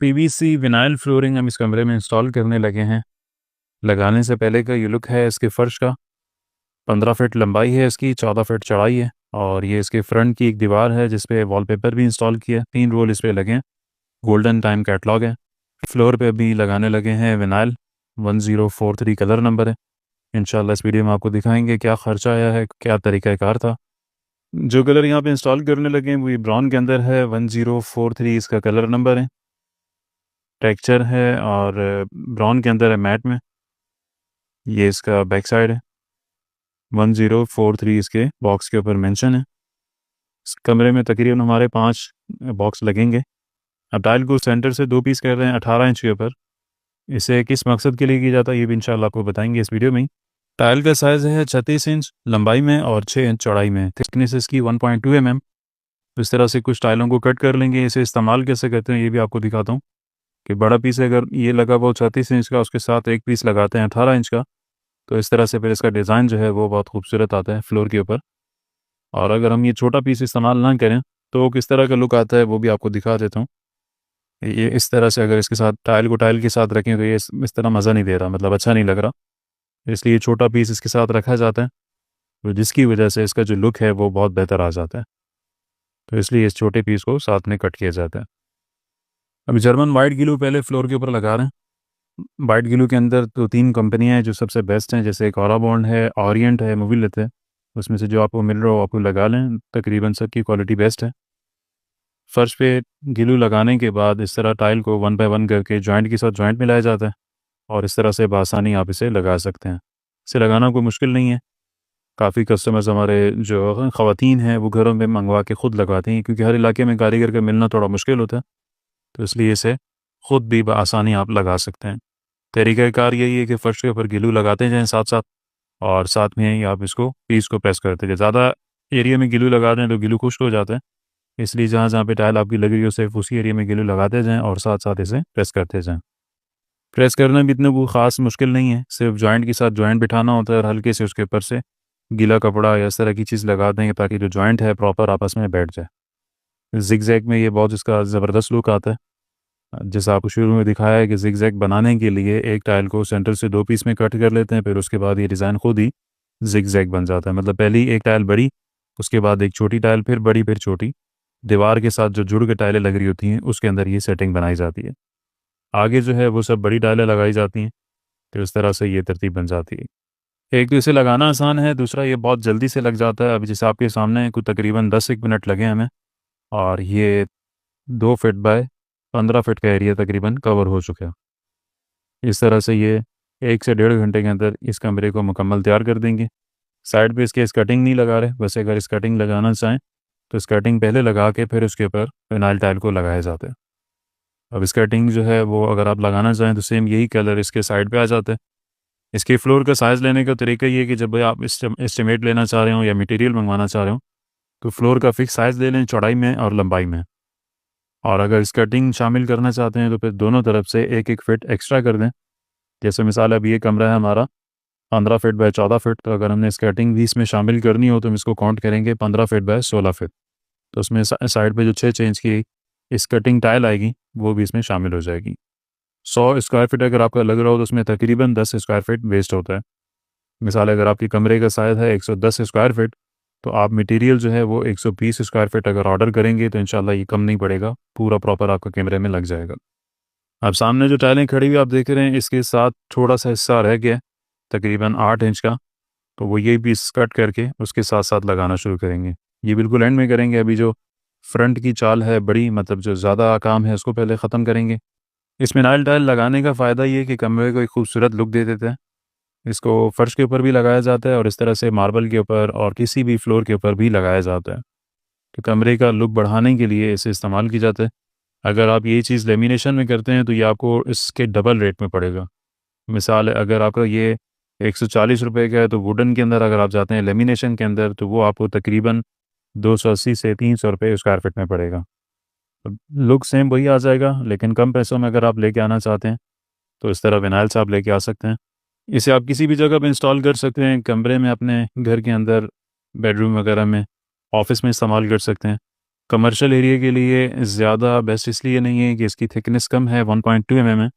PVC vinyl flooring हम इस कमरे में इंस्टॉल करने लगे हैं। लगाने से पहले का ये लुक है इसके फ़र्श का। 15 फीट लंबाई है इसकी, 14 फीट चौड़ाई है और ये इसके फ्रंट की एक दीवार है जिस पे वॉलपेपर भी इंस्टॉल किया है। 3 रोल इस पे लगे हैं। गोल्डन टाइम कैटलॉग है। फ्लोर पे भी लगाने लगे हैं विनाइल। 1043 कलर नंबर है। इंशाल्लाह इस वीडियो में आपको दिखाएंगे क्या ख़र्चा आया है, क्या तरीक़ाकार था। जो कलर यहाँ पे इंस्टॉल करने लगे हैं वो ये ब्राउन के अंदर है। 1043 इसका कलर नंबर है, टेक्सचर है और ब्राउन के अंदर है मैट में। ये इसका बैक साइड है। 1043 इसके बॉक्स के ऊपर मेंशन है। इस कमरे में तकरीबन हमारे 5 बॉक्स लगेंगे। अब टाइल को सेंटर से 2 पीस कर रहे हैं 18 इंच के ऊपर। इसे किस मकसद के लिए किया जाता है ये भी इंशाल्लाह आपको बताएंगे इस वीडियो में ही। टाइल का साइज़ है 36 इंच लंबाई में और 6 इंच चौड़ाई में। थिकनेस इसकी 1.2 mm। इस तरह से कुछ टाइलों को कट कर लेंगे। इसे इस्तेमाल कैसे करते हैं ये भी आपको दिखाता हूँ कि बड़ा पीस अगर ये लगा वो 36 इंच का, उसके साथ एक पीस लगाते हैं 18 इंच का, तो इस तरह से फिर इसका डिज़ाइन जो है वो बहुत खूबसूरत आता है फ्लोर के ऊपर। और अगर हम ये छोटा पीस इस्तेमाल ना करें तो किस तरह का लुक आता है वो भी आपको दिखा देता हूँ। ये इस तरह से अगर इसके साथ टाइल को टाइल के साथ रखें तो ये इस तरह मज़ा नहीं दे रहा, मतलब अच्छा नहीं लग रहा। इसलिए छोटा पीस इसके साथ रखा जाता है, तो जिसकी वजह से इसका जो लुक है वो बहुत बेहतर आ जाता है। तो इसलिए इस छोटे पीस को साथ में कट किया जाता है। अभी जर्मन वाइट ग्लू पहले फ्लोर के ऊपर लगा रहे हैं। वाइट ग्लू के अंदर तो 3 कंपनियां हैं जो सबसे बेस्ट हैं, जैसे एक ऑराबॉन्ड है, ऑरिएंट है, मोबिलिट है। उसमें से जो आपको मिल रहा हो आपको लगा लें, तकरीबन सबकी क्वालिटी बेस्ट है। फर्श पे ग्लू लगाने के बाद इस तरह टाइल को 1 बाय 1 करके जॉइंट के साथ जॉइंट मिलाया जाता है और इस तरह से बआसानी आप इसे लगा सकते हैं। इसे लगाना कोई मुश्किल नहीं है। काफ़ी कस्टमर्स हमारे जो ख़वातीन हैं वो घरों में मंगवा के ख़ुद लगवाती हैं, क्योंकि हर इलाके में कारीगर का मिलना थोड़ा मुश्किल होता है, तो इसलिए इसे ख़ुद भी बआसानी आप लगा सकते हैं। तरीक़ाकार यही है कि फ़र्श के ऊपर ग्लू लगाते जाएँ साथ साथ, और साथ में ही आप इसको पीस को प्रेस करते जाएँ। ज़्यादा एरिया में ग्लू लगा दें तो ग्लू खुश्क हो जाता है, इसलिए जहाँ जहाँ पे टाइल आपकी लग रही हो सिर्फ उसी एरिया में ग्लू लगाते जाएँ और साथ साथ इसे प्रेस करते जाएँ। प्रेस करना भी इतना कोई ख़ास मुश्किल नहीं है, सिर्फ जॉइंट के साथ जॉइंट बिठाना होता है और हल्के से उसके ऊपर से गीला कपड़ा या इस तरह की चीज़ लगा देंगे ताकि जो जॉइंट है प्रॉपर आपस में बैठ जाए। ज़िगज़ैग में ये बहुत इसका ज़बरदस्त लुक आता है। जैसा आपको शुरू में दिखाया है कि ज़िगज़ैग बनाने के लिए एक टाइल को सेंटर से 2 पीस में कट कर लेते हैं, फिर उसके बाद ये डिज़ाइन खुद ही ज़िगज़ैग बन जाता है। मतलब पहले ही एक टाइल बड़ी, उसके बाद एक छोटी टाइल, फिर बड़ी, फिर छोटी। दीवार के साथ जो जुड़ के टाइलें लग रही होती हैं उसके अंदर ये सेटिंग बनाई जाती है। आगे जो है वो सब बड़ी टाइलें लगाई जाती हैं, तो इस तरह से ये तरतीब बन जाती है। एक तो इसे लगाना आसान है, दूसरा ये बहुत जल्दी से लग जाता है। अभी जैसे आपके सामने कुछ तकरीबन 10 मिनट लगे हमें, और ये 2 फीट बाय 15 फीट का एरिया तकरीबन कवर हो चुका है। इस तरह से ये 1 से 1.5 घंटे के अंदर इस कमरे को मुकम्मल तैयार कर देंगे। साइड पे इसके स्कर्टिंग नहीं लगा रहे, वैसे अगर स्कर्टिंग लगाना चाहें तो स्कर्टिंग पहले लगा के फिर उसके ऊपर फिनाइल टाइल को लगाया जाता है। अब स्कर्टिंग जो है वो अगर आप लगाना चाहें तो सेम यही कलर इसके साइड पे आ जाता है। इसके फ्लोर का साइज़ लेने का तरीका ये है कि जब भी आप एस्टिमेट लेना चाह रहे हो या मटेरियल मंगवाना चाह रहे हो तो फ्लोर का फिक्स साइज़ ले लें, चौड़ाई में और लंबाई में। और अगर स्कर्टिंग शामिल करना चाहते हैं तो फिर दोनों तरफ से 1-1 फिट एक्स्ट्रा कर दें। जैसे मिसाल अब ये कमरा है हमारा 15 फीट बाय 14 फीट, तो अगर हमने स्कर्टिंग भी इसमें शामिल करनी हो तो हम इसको काउंट करेंगे 15 फीट बाय 16 फीट। तो उसमें साइड पे जो 6 इंच की स्कर्टिंग टाइल आएगी वो भी इसमें शामिल हो जाएगी। 100 स्क्वायर फीट अगर आपका लग रहा हो तो उसमें तकरीबन 10 स्क्वायर फीट वेस्ट होता है। मिसाल अगर आपके कमरे का साइज़ है 110 स्क्वायर फीट, तो आप मटेरियल जो है वो 120 स्क्वायर फीट अगर ऑर्डर करेंगे तो इंशाल्लाह ये कम नहीं पड़ेगा, पूरा प्रॉपर आपका कमरे में लग जाएगा। अब सामने जो टाइलें खड़ी हुई आप देख रहे हैं इसके साथ थोड़ा सा हिस्सा रह गया तकरीबन 8 इंच का, तो वो ये पीस कट करके उसके साथ साथ लगाना शुरू करेंगे। ये बिल्कुल एंड में करेंगे। अभी जो फ्रंट की चाल है बड़ी, मतलब जो ज़्यादा काम है उसको पहले ख़त्म करेंगे। इसमें नाइल टाइल लगाने का फ़ायदा ये है कि कमरे को एक खूबसूरत लुक दे देता है। इसको फ़र्श के ऊपर भी लगाया जाता है और इस तरह से मार्बल के ऊपर और किसी भी फ्लोर के ऊपर भी लगाया जाता है, तो कमरे का लुक बढ़ाने के लिए इसे इस्तेमाल की जाता है। अगर आप ये चीज़ लेमिनेशन में करते हैं तो ये आपको इसके डबल रेट में पड़ेगा। मिसाल अगर आपका ये 140 रुपये का है, तो वुडन के अंदर अगर आप जाते हैं लेमिनेशन के अंदर तो वो आपको तकरीबन 280 से 300 रुपये स्क्वायर फीट में पड़ेगा। लुक सेम वही आ जाएगा, लेकिन कम पैसों में अगर आप लेके आना चाहते हैं तो इस तरह विनाइल से आप लेके आ सकते हैं। इसे आप किसी भी जगह पे इंस्टॉल कर सकते हैं, कमरे में, अपने घर के अंदर, बेडरूम वगैरह में, ऑफिस में इस्तेमाल कर सकते हैं। कमर्शियल एरिया के लिए ज़्यादा बेस्ट इसलिए नहीं है कि इसकी थिकनेस कम है, 1.2 mm है,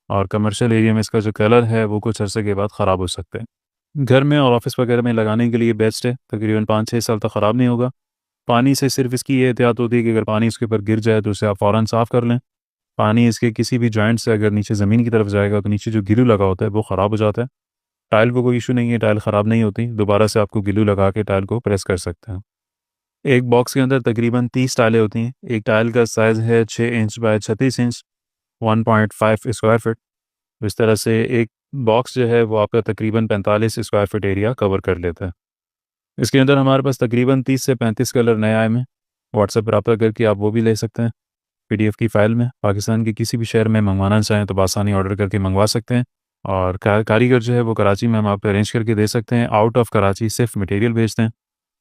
और कमर्शियल एरिया में इसका जो कलर है वो कुछ अरसे के बाद ख़राब हो सकते हैं। घर में और ऑफिस वगैरह में लगाने के लिए बेस्ट है, तकरीबन 5-6 साल तक ख़राब नहीं होगा। पानी से सिर्फ इसकी ये एहतियात होती है कि अगर पानी इसके ऊपर गिर जाए तो उसे आप फ़ौरन साफ़ कर लें। पानी इसके किसी भी जॉइंट से अगर नीचे ज़मीन की तरफ जाएगा तो नीचे जो गिलू लगा होता है वो ख़राब हो जाता है। टाइल को कोई इशू नहीं है, टाइल ख़राब नहीं होती, दोबारा से आपको गिलू लगा के टाइल को प्रेस कर सकते हैं। एक बॉक्स के अंदर तकरीबन 30 टाइलें होती हैं। एक टाइल का साइज़ है 6 inch by 36 inch, 1.5 square feet. इस तरह से एक बॉक्स जो है वो आपका तकरीबन 45 स्क्वायर फिट एरिया कवर कर लेता है। इसके अंदर हमारे पास तकरीबन 30 से 35 कलर नए आए हैं। व्हाट्सएप पर रब्ता करके आप वो भी ले सकते हैं पीडीएफ की फ़ाइल में। पाकिस्तान के किसी भी शहर में मंगवाना चाहें तो बआसानी ऑर्डर करके मंगवा सकते हैं, और कारीगर जो है वो कराची में हम आपको अरेंज करके दे सकते हैं। आउट ऑफ कराची सिर्फ मटेरियल भेजते हैं,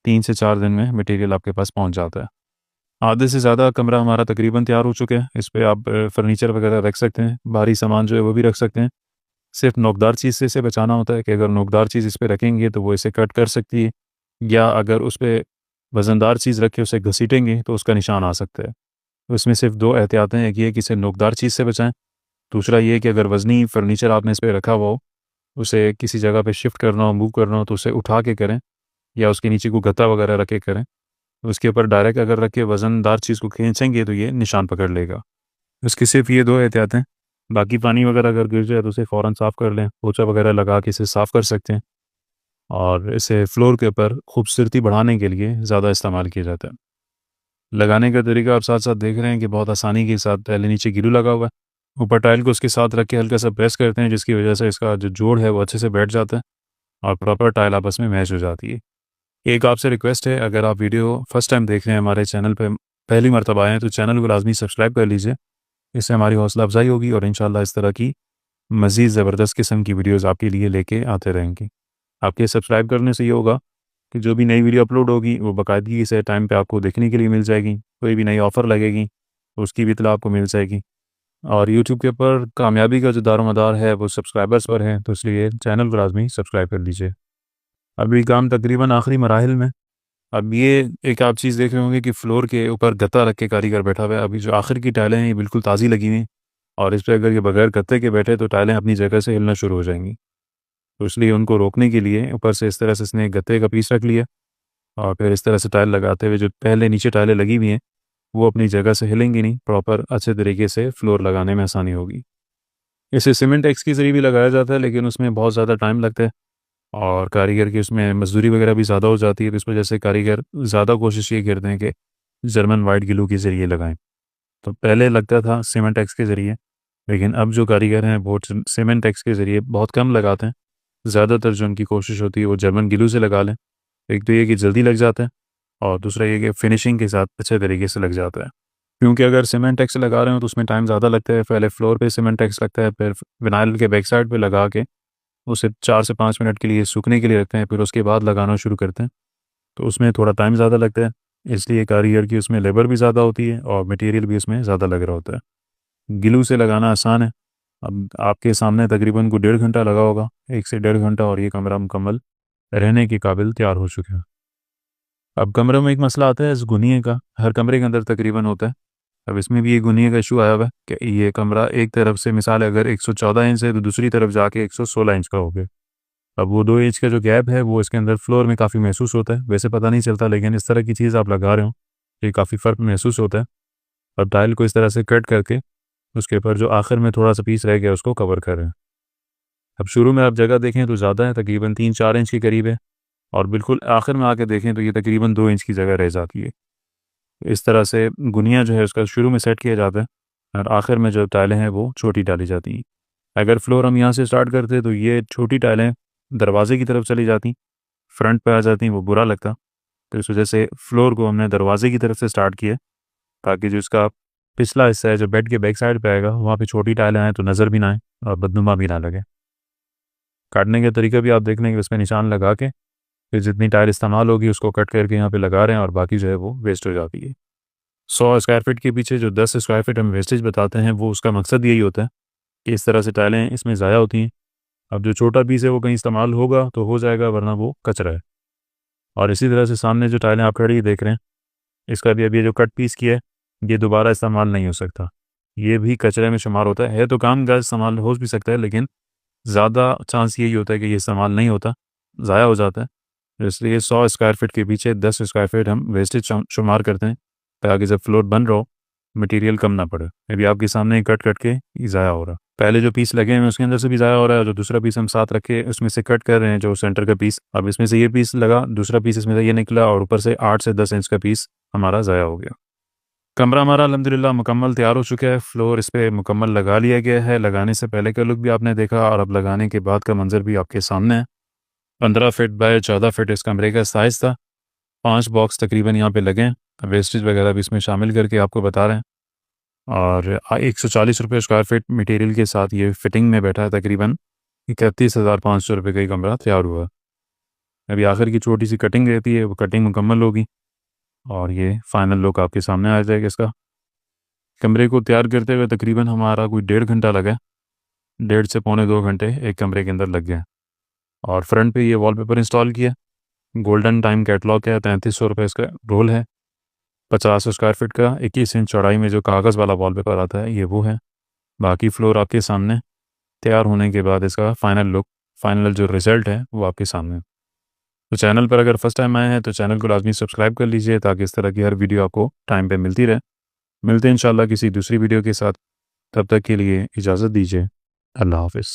3 से 4 दिन में मटेरियल आपके पास पहुंच जाता है। आधे से ज़्यादा कमरा हमारा तकरीबन तैयार हो चुके हैं। इस पे आप फर्नीचर वगैरह रख सकते हैं, भारी सामान जो है वो भी रख सकते हैं। सिर्फ नोकदार चीज़ से इसे बचाना होता है कि अगर नोकदार चीज़ इस पे रखेंगे तो वो इसे कट कर सकती है, या अगर उस पे वज़नदार चीज़ रख के उसे घसीटेंगे तो उसका निशान आ सकता है। तो इसमें सिर्फ 2 एहतियातें हैं, एक ये कि इसे नोकदार चीज़ से बचाएँ, दूसरा ये कि अगर वज़नी फर्नीचर आपने इस पे रखा हुआ हो, उसे किसी जगह पे शिफ्ट करना हो, मूव करना हो तो उसे उठा के करें, या उसके नीचे कोई गत्ता वगैरह रख के करें। उसके ऊपर डायरेक्ट अगर रख के वज़नदार चीज़ को खींचेंगे तो ये निशान पकड़ लेगा। उसकी सिर्फ ये 2 एहतियातें। बाकी पानी वगैरह अगर गिर जाए तो उसे फ़ौरन साफ़ कर लें, पोंछा वगैरह लगा के इसे साफ़ कर सकते हैं। और इसे फ्लोर के ऊपर खूबसूरती बढ़ाने के लिए ज़्यादा इस्तेमाल किया जाता है। लगाने का तरीका आप साथ-साथ देख रहे हैं कि बहुत आसानी के साथ पहले नीचे ग्लू लगा हुआ है। ऊपर टाइल को उसके साथ रख के हल्का-सा प्रेस करते हैं, जिसकी वजह से इसका जो जोड़ है वो अच्छे से बैठ जाता है और प्रॉपर टाइल आपस में मैच हो जाती है। एक आपसे रिक्वेस्ट है, अगर आप वीडियो फर्स्ट टाइम देख रहे हैं, हमारे चैनल पे पहली मर्तबा आए हैं, तो चैनल को लाज़मी सब्सक्राइब कर लीजिए। इससे हमारी हौसला अफ़ज़ाई होगी और इंशाअल्लाह इस तरह की मज़ीद ज़बरदस्त किस्म की वीडियोज़ आपके लिए लेके आते रहेंगे। आपके सब्सक्राइब करने से ये होगा कि जो भी नई वीडियो अपलोड होगी वो बाकायदगी से टाइम पे आपको देखने के लिए मिल जाएगी। कोई भी नई ऑफ़र लगेगी तो उसकी भी इत्तला आपको मिल जाएगी। और यूट्यूब के ऊपर कामयाबी का जो दारोमदार है वो सब्सक्राइबर्स पर है, तो इसलिए चैनल को लाज़मी सब्सक्राइब कर लीजिए। अभी काम तकरीबन आखिरी मराहिल में। अब ये एक आप चीज़ देख रहे होंगे कि फ्लोर के ऊपर गत्ता रख के कारीगर बैठा हुआ है। अभी जो आखिर की टाइलें हैं ये बिल्कुल ताज़ी लगी हुई हैं, और इस पे अगर ये बगैर गत्ते के बैठे तो टाइलें अपनी जगह से हिलना शुरू हो जाएंगी। तो इसलिए उनको रोकने के लिए ऊपर से इस तरह से इसने गत्ते का पीस रख लिया, और फिर इस तरह से टाइल लगाते हुए जो पहले नीचे टाइलें लगी हुई हैं वो अपनी जगह से हिलेंगी नहीं, प्रॉपर अच्छे तरीके से फ्लोर लगाने में आसानी होगी। इसे सीमेंट एक्स के ज़रिए भी लगाया जाता है, लेकिन उसमें बहुत ज़्यादा टाइम लगता है और कारीगर की उसमें मज़दूरी वगैरह भी ज़्यादा हो जाती है। तो इस वजह से कारीगर ज़्यादा कोशिश ये करते हैं कि जर्मन वाइट ग्लू के ज़रिए लगाएं। तो पहले लगता था सीमेंट एक्स के ज़रिए, लेकिन अब जो कारीगर हैं वो सीमेंट एक्स के ज़रिए बहुत कम लगाते हैं। ज़्यादातर जो उनकी कोशिश होती है वो जर्मन ग्लू से लगा लें। एक तो ये कि जल्दी लग जाता है, और दूसरा ये कि फिनिशिंग के साथ अच्छे तरीके से लग जाता है। क्योंकि अगर सीमेंट एक्स लगा रहे हो तो उसमें टाइम ज़्यादा लगता है। पहले फ्लोर पे सीमेंट एक्स लगता है, फिर विनाइल के बैक साइड पे लगा के उसे 4 से 5 मिनट के लिए सूखने के लिए रखते हैं, फिर उसके बाद लगाना शुरू करते हैं। तो उसमें थोड़ा टाइम ज़्यादा लगता है, इसलिए कारीगर की उसमें लेबर भी ज़्यादा होती है और मटेरियल भी उसमें ज़्यादा लग रहा होता है। ग्लू से लगाना आसान है। अब आपके सामने तकरीबन को 1.5 घंटा लगा होगा, 1 से 1.5 घंटा, और ये कमरा मुकम्मल रहने के काबिल तैयार हो चुका है। अब कमरे में एक मसला आता है इस गुनिये का, हर कमरे के अंदर तकरीबन होता है। अब इसमें भी ये गुनिये का इशू आया हुआ है कि ये कमरा एक तरफ से मिसाल अगर 114 इंच है तो दूसरी तरफ जाके 116 इंच का हो गया। अब वो 2 इंच का जो गैप है वो इसके अंदर फ्लोर में काफ़ी महसूस होता है। वैसे पता नहीं चलता, लेकिन इस तरह की चीज़ आप लगा रहे हो तो ये काफ़ी फ़र्क महसूस होता है। अब टाइल को इस तरह से कट करके उसके ऊपर जो आखिर में थोड़ा सा पीस रह गया उसको कवर कर रहे हैं। अब शुरू में आप जगह देखें तो ज़्यादा है, तकरीबन 3-4 इंच के करीब है, और बिल्कुल आखिर में आके देखें तो ये तकरीबन 2 इंच की जगह रह जाती है। इस तरह से गुनिया जो है उसका शुरू में सेट किया जाता है, और आखिर में जो टाइलें हैं वो छोटी डाली जाती हैं। अगर फ्लोर हम यहाँ से स्टार्ट करते तो ये छोटी टाइलें दरवाजे की तरफ चली जाती, फ्रंट पे आ जाती, वो बुरा लगता। तो इस वजह से फ्लोर को हमने दरवाजे की तरफ से स्टार्ट किया, ताकि जो इसका पिछला हिस्सा है जो बेड के बैक साइड पे आएगा वहाँ पे छोटी टाइलें आएँ तो नज़र भी ना आए और बदनुमा भी ना लगे। काटने का तरीका भी आप देख लेंगे, उस पर निशान लगा के फिर जितनी टाइल इस्तेमाल होगी उसको कट करके यहाँ पे लगा रहे हैं, और बाकी जो है वो वेस्ट हो जाती है। 100 स्क्वायर फीट के पीछे जो 10 स्क्वायर फीट हम वेस्टेज बताते हैं वो उसका मकसद यही होता है कि इस तरह से टाइलें इसमें ज़ाया होती हैं। अब जो छोटा पीस है वो कहीं इस्तेमाल होगा तो हो जाएगा, वरना वो कचरा है। और इसी तरह से सामने जो टाइलें आप खड़ी देख रहे हैं इसका भी अभी जो कट पीस किया है ये दोबारा इस्तेमाल नहीं हो सकता, ये भी कचरे में शुमार होता है तो काम का इस्तेमाल हो भी सकता है, लेकिन ज़्यादा चांस यही होता है कि ये इस्तेमाल नहीं होता, ज़ाया हो जाता है। इसलिए 100 स्क्वायर फीट के पीछे 10 स्क्वायर फीट हम वेस्टेज शुमार करते हैं, ताकि जब फ्लोर बन रहा हो मटेरियल कम ना पड़े। अभी आपके सामने ही कट कट के ये ज़ाया हो रहा है, पहले जो पीस लगे हैं उसके अंदर से भी ज़ाया हो रहा है, जो दूसरा पीस हम साथ रखे उसमें से कट कर रहे हैं जो सेंटर का पीस, अब इसमें से ये पीस लगा, दूसरा पीस इसमें से ये निकला और ऊपर से 8 से 10 इंच का पीस हमारा ज़ाया हो गया। कमरा हमारा अल्हम्दुलिल्लाह मुकम्मल तैयार हो चुका है, फ्लोर इस पे मुकम्मल लगा लिया गया है। लगाने से पहले का लुक भी आपने देखा और अब लगाने के बाद का मंजर भी आपके सामने है। 15 फीट बाय 14 फीट इस कमरे का साइज़ था। 5 बॉक्स तकरीबन यहाँ पे लगे हैं, वेस्टेज वगैरह भी इसमें शामिल करके आपको बता रहे हैं। और 140 रुपये स्क्वायर फीट मटेरियल के साथ ये फिटिंग में बैठा है, तकरीबन 31,500 रुपये का ही कमरा तैयार हुआ। अभी आखिर की छोटी सी कटिंग रहती है, वो कटिंग मुकम्मल होगी और ये फाइनल लुक आपके सामने आ जाएगा इसका। कमरे को तैयार करते हुए तकरीबन हमारा कोई 1.5 घंटा लगा, 1.5 से पौने 2 घंटे एक कमरे के अंदर लग गए। और फ्रंट पे ये वॉलपेपर इंस्टॉल किया, गोल्डन टाइम कैटलॉग है, 3300 रुपये इसका रोल है। 50 स्क्वायर फीट का 21 इंच चौड़ाई में जो कागज़ वाला वॉलपेपर आता है ये वो है। बाकी फ्लोर आपके सामने तैयार होने के बाद इसका फाइनल लुक, फाइनल जो रिज़ल्ट है वो आपके सामने। तो चैनल पर अगर फर्स्ट टाइम आए हैं तो चैनल को लाजमी सब्सक्राइब कर लीजिए, ताकि इस तरह की हर वीडियो आपको टाइम पे मिलती रहे। मिलते हैं इंशाल्लाह किसी दूसरी वीडियो के साथ, तब तक के लिए इजाज़त दीजिए। अल्लाह हाफ़िज़।